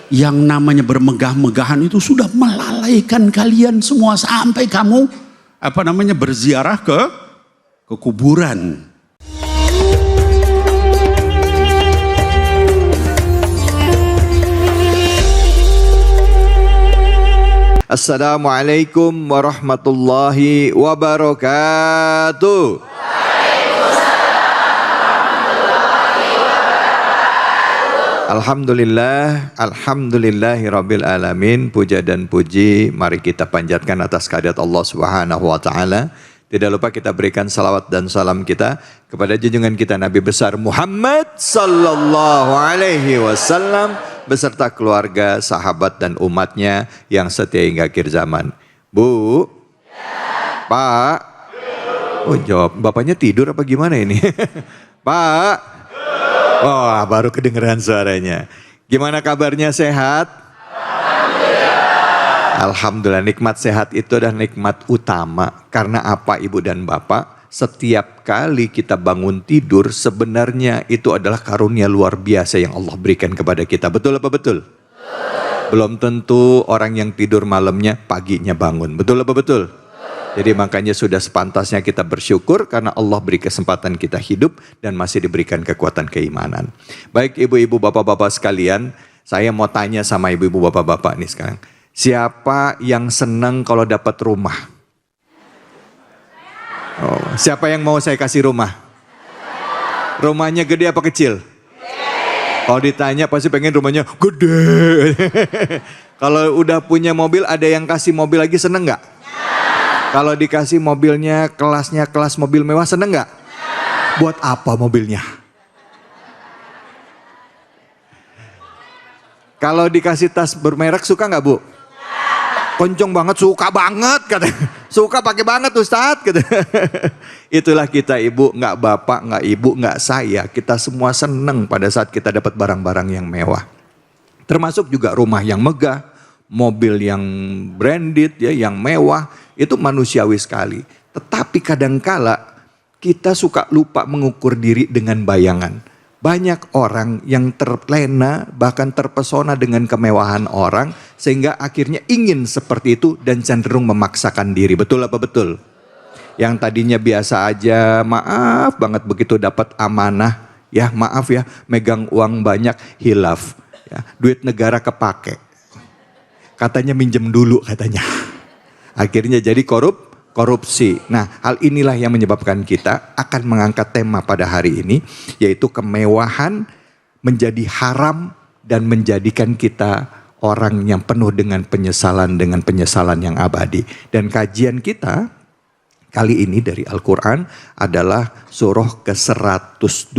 Yang namanya bermegah-megahan itu sudah melalaikan kalian semua sampai kamu berziarah ke kuburan. Assalamualaikum warahmatullahi wabarakatuh. Alhamdulillah, alhamdulillahirabbil alamin. Puja dan puji mari kita panjatkan atas kehadirat Allah Subhanahu wa taala. Tidak lupa kita berikan salawat dan salam kita kepada junjungan kita Nabi besar Muhammad sallallahu alaihi wasallam beserta keluarga, sahabat dan umatnya yang setia hingga akhir zaman. Bu? Ya. Pak? Oh jawab, bapaknya tidur apa gimana ini? Pak? Wah, baru kedengeran suaranya. Gimana kabarnya, sehat? Alhamdulillah, nikmat sehat itu adalah nikmat utama. Karena apa Ibu dan Bapak? Setiap kali kita bangun tidur sebenarnya itu adalah karunia luar biasa yang Allah berikan kepada kita. Betul apa betul? Belum tentu orang yang tidur malamnya paginya bangun. Betul apa betul? Jadi makanya sudah sepantasnya kita bersyukur karena Allah beri kesempatan kita hidup dan masih diberikan kekuatan keimanan. Baik ibu-ibu bapak-bapak sekalian, saya mau tanya sama ibu-ibu bapak-bapak nih sekarang. Siapa yang senang kalau dapat rumah? Oh, siapa yang mau saya kasih rumah? Rumahnya gede apa kecil? Kalau ditanya pasti pengen rumahnya gede. Kalau udah punya mobil, ada yang kasih mobil lagi seneng gak? Kalau dikasih mobilnya kelasnya kelas mobil mewah seneng gak? Buat apa mobilnya? Kalau dikasih tas bermerek suka gak Bu? Kenceng banget, suka banget kata. Suka pakai banget Ustadz kata. Itulah kita ibu, nggak bapak, nggak ibu, nggak saya. Kita semua seneng pada saat kita dapat barang-barang yang mewah. Termasuk juga rumah yang megah, mobil yang branded ya, yang mewah, itu manusiawi sekali. Tetapi kadangkala kita suka lupa mengukur diri dengan bayangan. Banyak orang yang terlena bahkan terpesona dengan kemewahan orang sehingga akhirnya ingin seperti itu dan cenderung memaksakan diri. Betul apa betul? Yang tadinya biasa aja, maaf banget begitu dapat amanah, ya maaf ya, megang uang banyak hilaf, ya, duit negara kepake. Katanya minjem dulu katanya. Akhirnya jadi korupsi. Nah, hal inilah yang menyebabkan kita akan mengangkat tema pada hari ini, yaitu kemewahan menjadi haram dan menjadikan kita orang yang penuh dengan penyesalan yang abadi. Dan kajian kita kali ini dari Al-Quran adalah surah ke-102,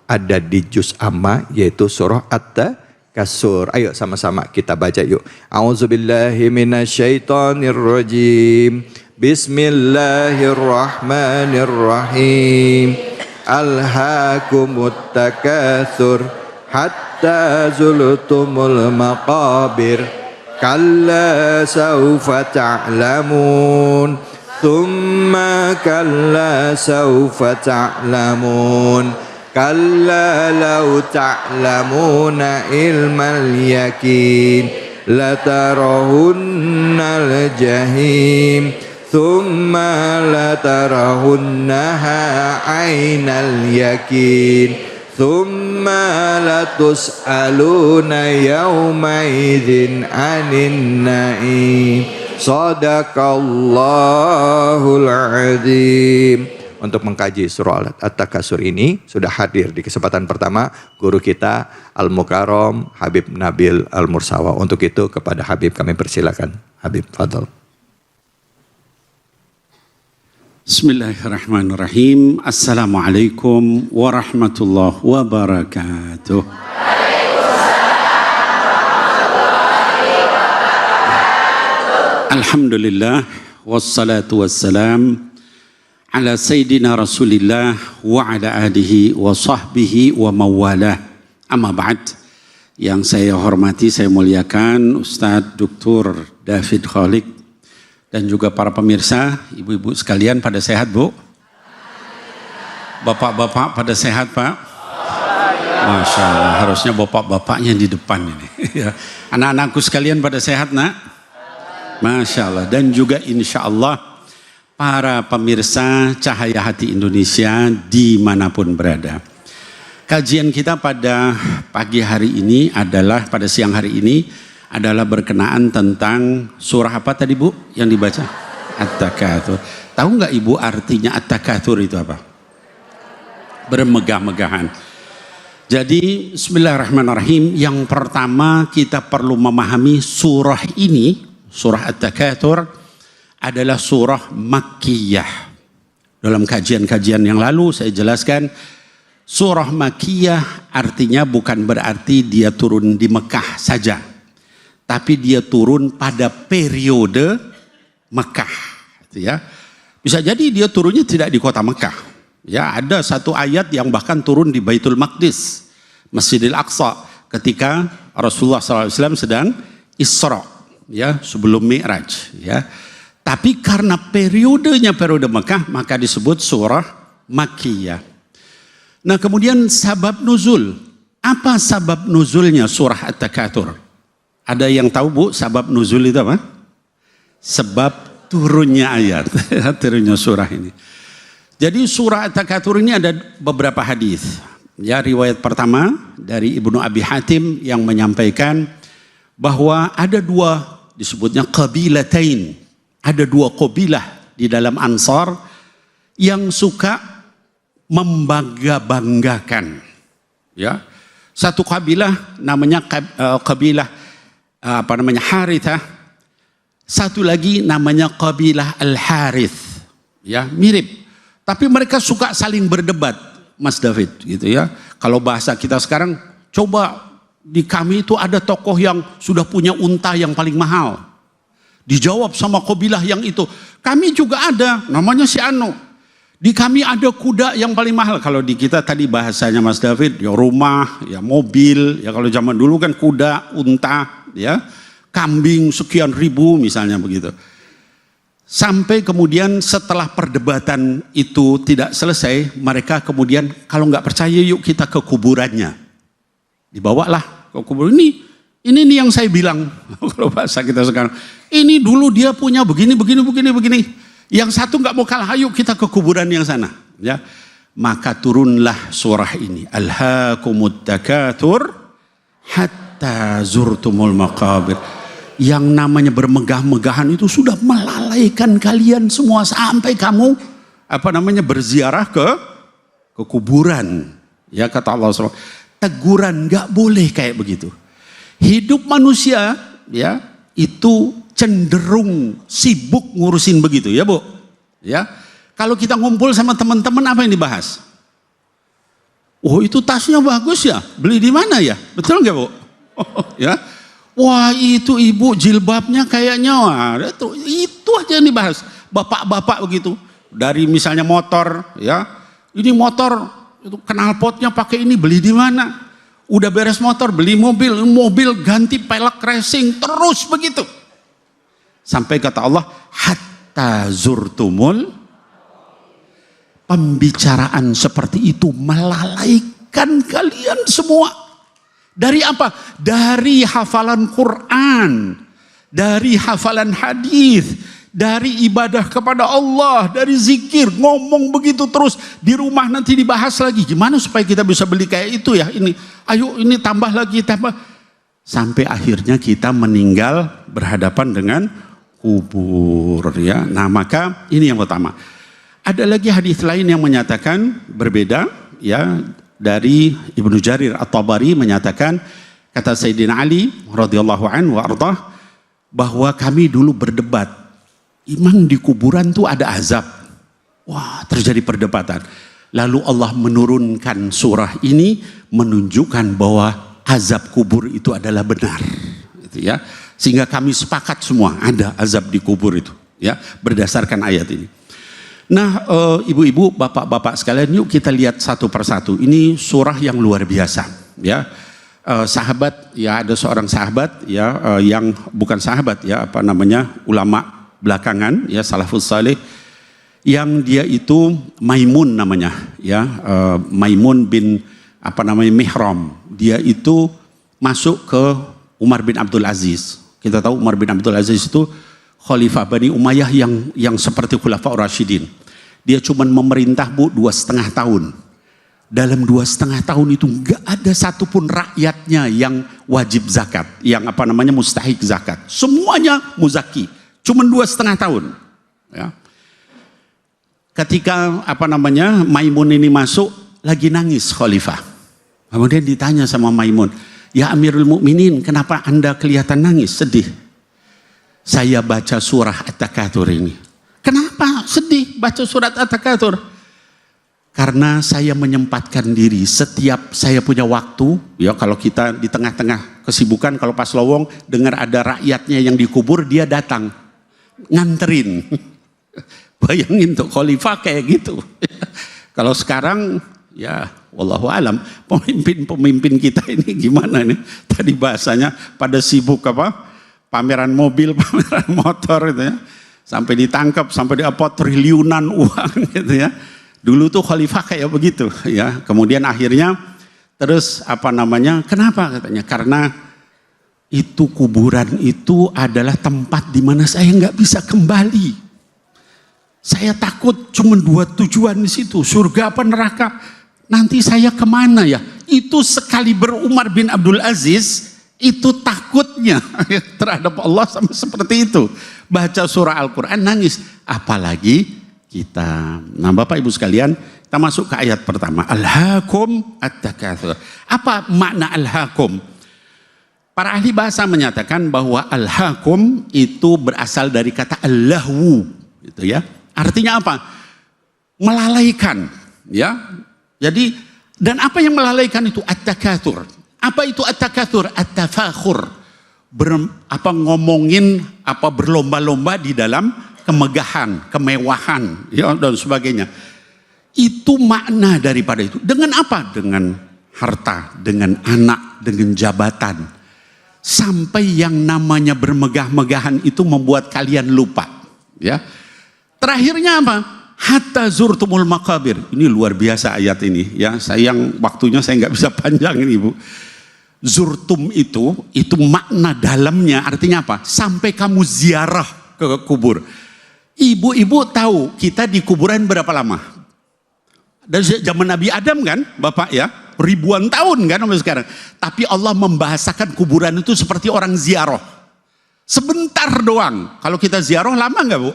ada di juz amma, yaitu surah At-Takasur. Ayo sama-sama kita baca yuk. A'udzubillahi minasyaitonirrajim. Bismillahirrahmanirrahim. Alhaakumut takatsur hatta zultumul maqabir. Kalla sawfa ta'lamun. Thumma kalla sawfa ta'lamun. Kalla law ta'lamuna ilmal yakin. Latarahunnal jahim. Thumma latarahunnaha aynal yakin. Thumma latus'aluna yawmaidhin anin na'im. Sadaqallahul azim. Untuk mengkaji surah At-Takasur ini sudah hadir di kesempatan pertama guru kita Al-Mukarram Habib Nabil Al-Mursawa. Untuk itu kepada Habib kami persilakan. Habib, fadhal. Bismillahirrahmanirrahim. Assalamualaikum warahmatullahi wabarakatuh. Alhamdulillah wassalatu wassalam ala sayyidina Rasulillah wa ala alihi wa sahbihi wa mawalah. Amma ba'd. Yang saya hormati, saya muliakan Ustadz Dr. David Khalik dan juga para pemirsa, ibu-ibu sekalian pada sehat Bu? Bapak-bapak pada sehat Pak? Masya Allah, harusnya bapak-bapaknya di depan ini. Ya. Anak-anakku sekalian pada sehat nak? Masya Allah. Dan juga insya Allah para pemirsa Cahaya Hati Indonesia dimanapun berada. Kajian kita pada pagi hari ini adalah, pada siang hari ini adalah berkenaan tentang surah apa tadi Bu yang dibaca? At-Takatsur. Tahu nggak Ibu artinya At-Takatsur itu apa? Bermegah-megahan. Jadi bismillahirrahmanirrahim, yang pertama kita perlu memahami surah ini, surah At-Takatsur adalah surah Makkiyah. Dalam kajian-kajian yang lalu saya jelaskan surah Makkiyah artinya bukan berarti dia turun di Mekah saja, tapi dia turun pada periode Mekah, ya. Bisa jadi dia turunnya tidak di kota Mekah. Ya, ada satu ayat yang bahkan turun di Baitul Maqdis, Masjidil Aqsa, ketika Rasulullah SAW sedang Isra, ya, sebelum Mi'raj, ya. Tapi karena periodenya periode Mekah, maka disebut surah Makkiyah. Nah, kemudian sabab nuzul. Apa sabab nuzulnya surah At-Takatsur? Ada yang tahu Bu sabab nuzul itu apa? Sebab turunnya ayat, turunnya surah ini. Jadi surah At-Takatsur ini ada beberapa hadis. Ya, riwayat pertama dari Ibnu Abi Hatim yang menyampaikan bahwa ada dua, disebutnya qabilatain. Ada dua kabilah di dalam Ansar yang suka membangga-banggakan. Ya. Satu kabilah namanya kabilah Harithah. Satu lagi namanya kabilah Al-Harith. Ya, mirip. Tapi mereka suka saling berdebat, Mas David, gitu ya. Kalau bahasa kita sekarang, coba di kami itu ada tokoh yang sudah punya unta yang paling mahal. Dijawab sama kabilah yang itu, kami juga ada, namanya si Anu. Di kami ada kuda yang paling mahal. Kalau di kita tadi bahasanya Mas David, ya rumah, ya mobil, ya kalau zaman dulu kan kuda, unta, ya kambing sekian ribu misalnya begitu. Sampai kemudian setelah perdebatan itu tidak selesai, mereka kemudian kalau nggak percaya yuk kita ke kuburannya. Dibawalah ke kuburan ini nih yang saya bilang, kalau bahasa kita sekarang, ini dulu dia punya begini. Yang satu nggak mau kalah, ayo kita ke kuburan yang sana. Ya, maka turunlah surah ini. Alhaakumut takatsur hatta zurtumul maqabir. Yang namanya bermegah-megahan itu sudah melalaikan kalian semua sampai kamu berziarah ke kuburan. Ya, kata Allah SWT, teguran nggak boleh kayak begitu. Hidup manusia ya itu cenderung sibuk ngurusin begitu ya Bu. Ya, kalau kita ngumpul sama teman-teman apa yang dibahas? Oh, itu tasnya bagus ya, beli di mana ya? Betul nggak Bu? Ya. Wah, itu ibu jilbabnya kayaknya, wah, itu aja yang dibahas. Bapak-bapak begitu, dari misalnya motor, ya, ini motor, itu knalpotnya pakai ini, beli di mana? Udah beres motor, beli mobil ganti pelek racing, terus begitu. Sampai kata Allah, hatta zurtumul, pembicaraan seperti itu melalaikan kalian semua. Dari apa? Dari hafalan Quran, dari hafalan hadis, dari ibadah kepada Allah, dari zikir, ngomong begitu terus. Di rumah nanti dibahas lagi, gimana supaya kita bisa beli kayak itu ya, ini, ayo ini tambah lagi, tambah. Sampai akhirnya kita meninggal berhadapan dengan kubur ya. Nah, maka ini yang pertama. Ada lagi hadis lain yang menyatakan berbeda ya. Dari Ibnu Jarir At-Tabari menyatakan, kata Sayyidina Ali radhiyallahu anhu wa ardhah, bahwa kami dulu berdebat, emang di kuburan tuh ada azab. Wah, terjadi perdebatan. Lalu Allah menurunkan surah ini menunjukkan bahwa azab kubur itu adalah benar, gitu ya. Sehingga kami sepakat semua ada azab di kubur itu, ya, berdasarkan ayat ini. Nah, ibu-ibu, bapak-bapak sekalian, yuk kita lihat satu persatu. Ini surah yang luar biasa, ya. Sahabat, ya ada seorang sahabat, ya yang bukan sahabat, ya ulama belakangan, ya salafus saleh, yang dia itu Maimun namanya, ya Maimun bin mihram. Dia itu masuk ke Umar bin Abdul Aziz. Kita tahu Umar bin Abdul Aziz itu khalifah Bani Umayyah yang seperti Khulafaur Rasyidin. Dia cuma memerintah 2,5 tahun. Dalam 2,5 tahun itu nggak ada satupun rakyatnya yang wajib zakat, yang mustahik zakat. Semuanya muzaki. Cuma 2,5 tahun. Ya. Ketika Maimun ini masuk, lagi nangis khalifah. Kemudian ditanya sama Maimun, ya Amirul Mukminin, kenapa Anda kelihatan nangis, sedih? Saya baca surah At-Takatsur ini. Kenapa sedih baca surat At-Takatsur? Karena saya menyempatkan diri setiap saya punya waktu, ya kalau kita di tengah-tengah kesibukan, kalau pas lowong dengar ada rakyatnya yang dikubur, dia datang nganterin. Bayangin tuh khalifah kayak gitu. Kalau sekarang ya wallahu alam, pemimpin kita ini gimana nih? Tadi bahasanya pada sibuk pameran mobil, pameran motor gitu ya. Sampai ditangkap, sampai triliunan uang gitu ya. Dulu tuh khalifah kayak begitu ya. Kemudian akhirnya terus kenapa katanya? Karena itu kuburan itu adalah tempat di mana saya nggak bisa kembali. Saya takut cuma 2 tujuan di situ, surga apa neraka. Nanti saya kemana ya? Itu sekali Umar bin Abdul Aziz itu takutnya terhadap Allah sampai seperti itu. Baca surah Al-Quran nangis. Apalagi kita. Nah Bapak Ibu sekalian, kita masuk ke ayat pertama. Alhaakum at-takatsur. Apa makna alhaakum? Para ahli bahasa menyatakan bahwa alhaakum itu berasal dari kata allahwu, gitu ya. Artinya apa? Melalaikan, ya. Jadi, dan apa yang melalaikan itu? At-takatsur. Apa itu at-takatsur? At-tafakhur. Ngomongin berlomba-lomba di dalam kemegahan, kemewahan, ya, dan sebagainya. Itu makna daripada itu. Dengan apa? Dengan harta, dengan anak, dengan jabatan. Sampai yang namanya bermegah-megahan itu membuat kalian lupa, ya. Terakhirnya apa? Hatta zurtumul maqabir. Ini luar biasa ayat ini ya. Sayang waktunya saya nggak bisa panjangin Ibu. Zurtum itu makna dalamnya artinya apa? Sampai kamu ziarah ke kubur. Ibu-ibu tahu kita di kuburan berapa lama? Dari zaman Nabi Adam kan, Bapak ya? Ribuan tahun kan sampai sekarang. Tapi Allah membahasakan kuburan itu seperti orang ziarah. Sebentar doang. Kalau kita ziarah lama nggak Bu?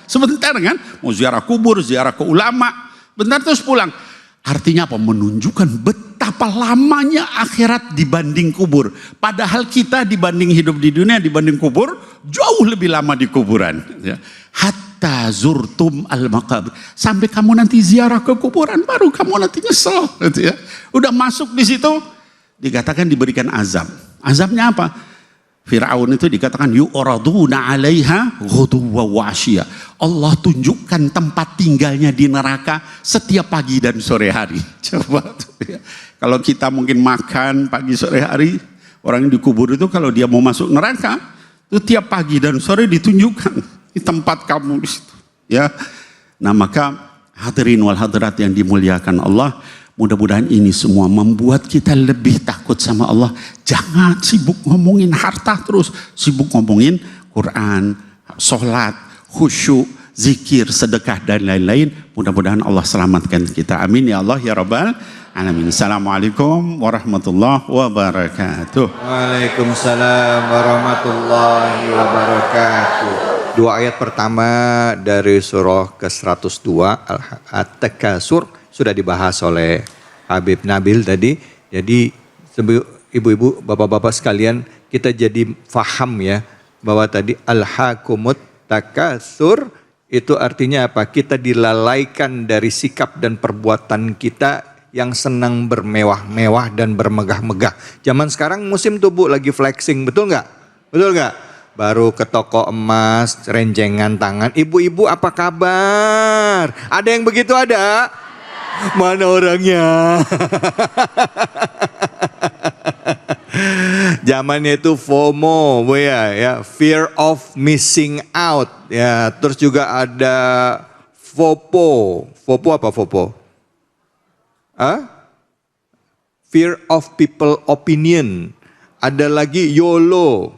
Sebentar kan, mau ziarah kubur, ziarah ke ulama, bentar terus pulang. Artinya apa? Menunjukkan betapa lamanya akhirat dibanding kubur. Padahal kita dibanding hidup di dunia, dibanding kubur, jauh lebih lama di kuburan. Ya. Hatta zurtum al-maqabir. Sampai kamu nanti ziarah ke kuburan, baru kamu nanti nyesel. Gitu ya. Udah masuk di situ, dikatakan diberikan azab. Azabnya apa? Fir'aun itu dikatakan yu'raduna 'alaiha ghuduwwan wa 'ashiyya. Allah tunjukkan tempat tinggalnya di neraka setiap pagi dan sore hari. Coba ya. Kalau kita mungkin makan pagi sore hari, orang yang dikubur itu kalau dia mau masuk neraka, itu tiap pagi dan sore ditunjukkan di tempat kamu di situ. Ya. Nah, maka hadirin wal hadirat yang dimuliakan Allah, mudah-mudahan ini semua membuat kita lebih takut sama Allah. Jangan sibuk ngomongin harta terus. Sibuk ngomongin Quran, sholat, khusyuk, zikir, sedekah, dan lain-lain. Mudah-mudahan Allah selamatkan kita. Amin ya Allah ya Rabbal Alamin. Assalamualaikum warahmatullahi wabarakatuh. Waalaikumsalam warahmatullahi wabarakatuh. 2 ayat pertama dari surah ke-102 At-Takatsur sudah dibahas oleh Habib Nabil tadi. Jadi ibu-ibu, bapak-bapak sekalian, kita jadi faham ya bahwa tadi alhaakumut takatsur itu artinya apa? Kita dilalaikan dari sikap dan perbuatan kita yang senang bermewah-mewah dan bermegah-megah. Zaman sekarang musim tuh Bu lagi flexing, betul nggak? Betul nggak? Baru ke toko emas, rencengan tangan. Ibu-ibu apa kabar? Ada yang begitu ada? Mana orangnya? Zamannya itu FOMO, Bu ya, fear of missing out ya. Terus juga ada FOPO. FOPO apa FOPO? Hah? fear of people opinion. Ada lagi YOLO,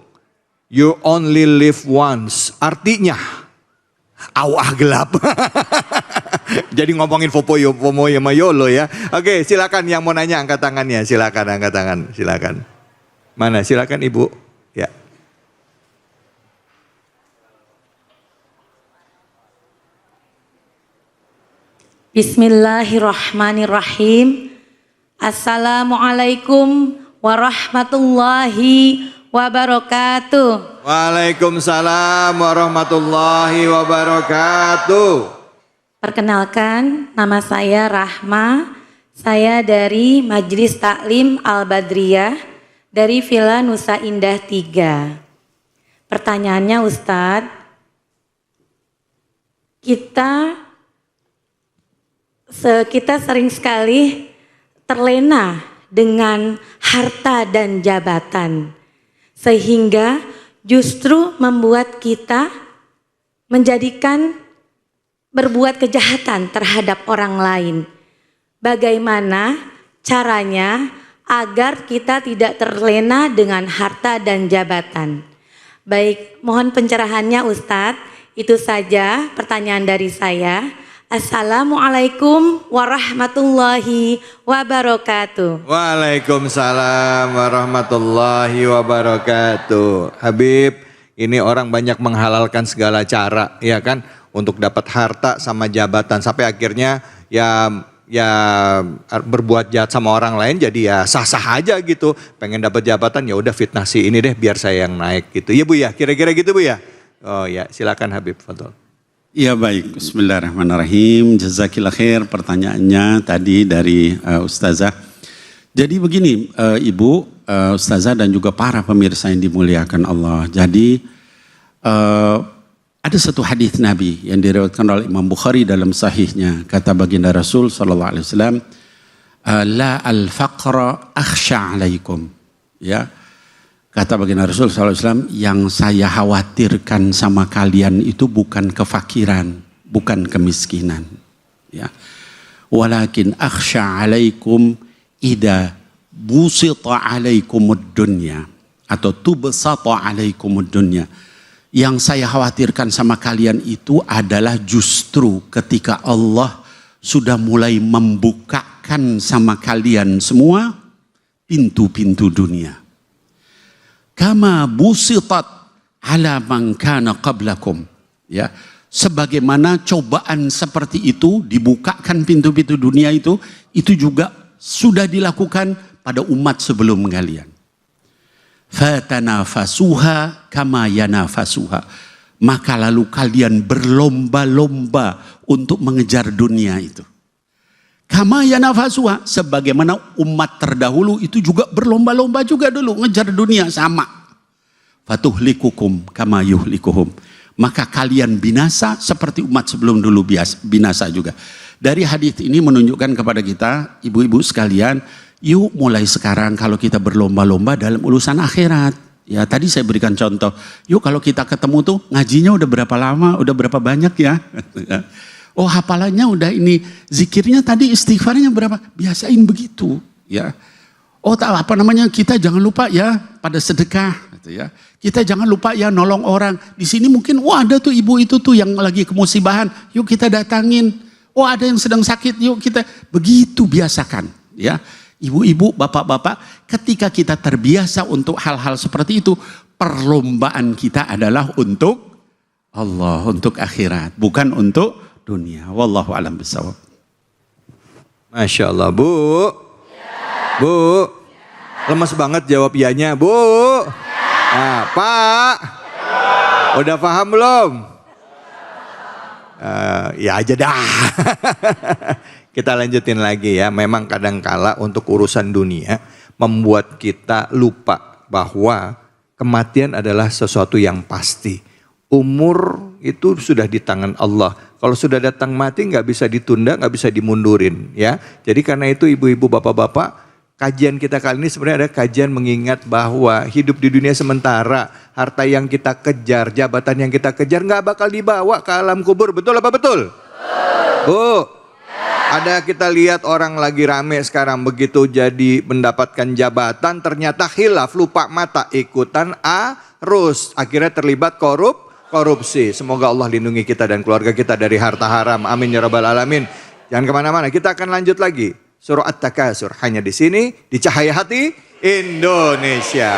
you only live once. Artinya, awah gelap. Jadi ngomongin FOMO sama YOLO ya. Oke, silakan yang mau nanya angkat tangannya. Silakan angkat tangan, silakan. Mana? Silakan Ibu. Ya. Bismillahirrahmanirrahim. Assalamualaikum warahmatullahi wabarakatuh. Waalaikumsalam warahmatullahi wabarakatuh. Perkenalkan, nama saya Rahma. Saya dari Majelis Taklim Al-Badriyah dari Villa Nusa Indah 3. Pertanyaannya Ustadz, kita sering sekali terlena dengan harta dan jabatan, sehingga justru membuat kita menjadikan berbuat kejahatan terhadap orang lain. Bagaimana caranya agar kita tidak terlena dengan harta dan jabatan? Baik, mohon pencerahannya Ustadz. Itu saja pertanyaan dari saya. Assalamualaikum warahmatullahi wabarakatuh. Waalaikumsalam warahmatullahi wabarakatuh. Habib, ini orang banyak menghalalkan segala cara, ya kan, untuk dapat harta sama jabatan sampai akhirnya ya berbuat jahat sama orang lain, jadi ya sah-sah aja gitu. Pengen dapat jabatan, ya udah fitnah si ini deh biar saya yang naik gitu. Ya Bu ya, kira-kira gitu Bu ya. Oh ya, silakan Habib, fadhol. Ya baik, bismillahirrahmanirrahim. Jazakillah khair pertanyaannya tadi dari Ustazah. Jadi begini Ibu, Ustazah dan juga para pemirsa yang dimuliakan Allah. Jadi ada satu hadis Nabi yang diriwayatkan oleh Imam Bukhari dalam sahihnya. Kata baginda Rasul SAW, la al-faqra akhsha alaikum. Ya. Kata baginda Rasul SAW, yang saya khawatirkan sama kalian itu bukan kefakiran, bukan kemiskinan. Ya. Walakin akhsha alaikum idha busita alaikumud dunya. Atau tubsata alaikumud dunya. Yang saya khawatirkan sama kalian itu adalah justru ketika Allah sudah mulai membukakan sama kalian semua pintu-pintu dunia. Kama busitat ala man kana qablakum, ya, sebagaimana cobaan seperti itu dibukakan pintu-pintu dunia itu juga sudah dilakukan pada umat sebelum kalian. Fatanafasuha kama yanafasuha, maka lalu kalian berlomba-lomba untuk mengejar dunia itu. Kama yanafasuha, sebagaimana umat terdahulu itu juga berlomba-lomba juga dulu ngejar dunia sama. Fatuhlikukum kama yuhlikuhum, maka kalian binasa seperti umat sebelum dulu binasa juga. Dari hadis ini menunjukkan kepada kita, ibu-ibu sekalian, yuk mulai sekarang kalau kita berlomba-lomba dalam urusan akhirat. Ya tadi saya berikan contoh, yuk kalau kita ketemu tuh ngajinya udah berapa lama, udah berapa banyak ya. Oh hafalannya udah ini, zikirnya tadi istighfarnya berapa? Biasain begitu, ya. Oh apa namanya, kita jangan lupa ya pada sedekah, gitu ya. Kita jangan lupa ya nolong orang. Di sini mungkin, ada tuh ibu itu tuh yang lagi kemusibahan, yuk kita datangin. Oh ada yang sedang sakit, yuk kita begitu biasakan, ya. Ibu-ibu, bapak-bapak, ketika kita terbiasa untuk hal-hal seperti itu, perlombaan kita adalah untuk Allah, untuk akhirat, bukan untuk dunia. Wallahu a'lam bishawab. Masya Allah, Bu. Bu. Lemas banget jawab ianya, Bu. Nah, Pak. Udah paham belum? Ya aja dah. Kita lanjutin lagi ya. Memang kadangkala untuk urusan dunia membuat kita lupa bahwa kematian adalah sesuatu yang pasti. Umur itu sudah di tangan Allah. Kalau sudah datang mati nggak bisa ditunda, nggak bisa dimundurin ya. Jadi karena itu ibu-ibu, bapak-bapak, kajian kita kali ini sebenarnya ada kajian mengingat bahwa hidup di dunia sementara, harta yang kita kejar, jabatan yang kita kejar nggak bakal dibawa ke alam kubur. Betul apa betul? Bu? Ada kita lihat orang lagi rame sekarang, begitu jadi mendapatkan jabatan ternyata khilaf, lupa mata, ikutan arus, akhirnya terlibat korupsi. Semoga Allah lindungi kita dan keluarga kita dari harta haram. Amin ya rabbal alamin. Jangan kemana-mana, kita akan lanjut lagi. Surah At-Takasur hanya di sini, di Cahaya Hati Indonesia.